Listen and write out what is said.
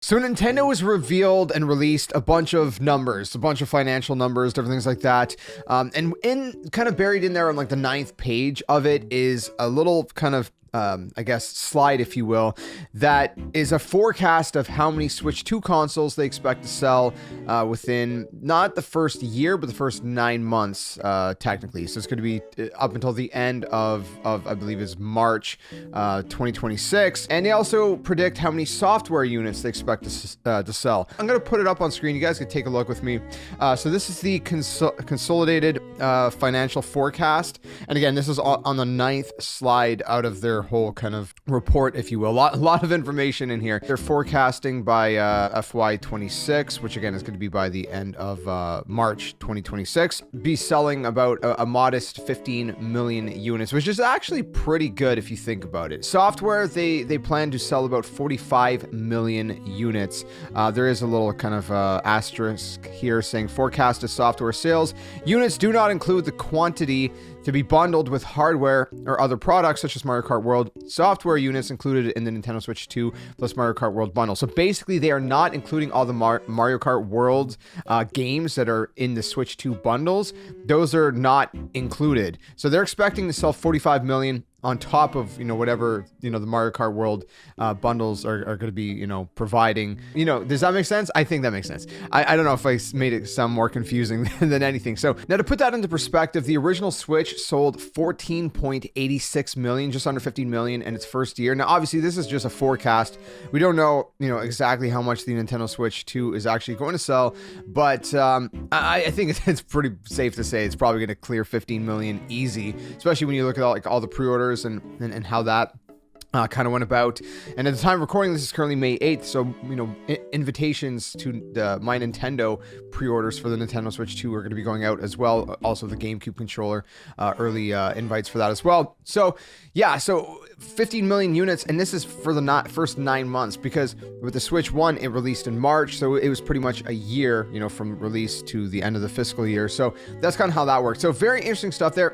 So Nintendo has revealed and released a bunch of numbers, a bunch of financial numbers, different things like that. And kind of buried in there on like the 9th page of it is a little kind of I guess slide, if you will, that is a forecast of how many Switch 2 consoles they expect to sell within not the first year, but the first 9 months, technically. So it's going to be up until the end of I believe is March 2026. And they also predict how many software units they expect to sell. I'm going to put it up on screen. You guys can take a look with me. So this is the consolidated financial forecast. And again, this is on the 9th slide out of their whole kind of report, if you will. A lot of information in here. They're forecasting by FY26, which again is going to be by the end of March 2026, be selling about a modest 15 million units, which is actually pretty good if you think about it. Software, they plan to sell about 45 million units. There is a little kind of asterisk here saying forecasted software sales units do not include the quantity to be bundled with hardware or other products such as Mario Kart World software units included in the Nintendo Switch 2 plus Mario Kart World bundle. So basically they are not including all the Mario Kart World games that are in the Switch 2 bundles. Those are not included. So they're expecting to sell 45 million on top of, whatever, the Mario Kart World bundles are going to be, providing. Does that make sense? I think that makes sense. I don't know if I made it sound more confusing than anything. So now to put that into perspective, the original Switch sold 14.86 million, just under 15 million in its first year. Now, obviously, this is just a forecast. We don't know, exactly how much the Nintendo Switch 2 is actually going to sell, but I think it's pretty safe to say it's probably going to clear 15 million easy, especially when you look at all the pre-orders and how that kind of went about. And at the time of recording, this is currently May 8th, so invitations to the My Nintendo pre-orders for the Nintendo Switch 2 are going to be going out as well. Also the GameCube controller early invites for that as well. So yeah, so 15 million units, and this is for the first 9 months, because with the Switch 1 it released in March, so it was pretty much a year from release to the end of the fiscal year. So that's kind of how that works. So very interesting stuff there.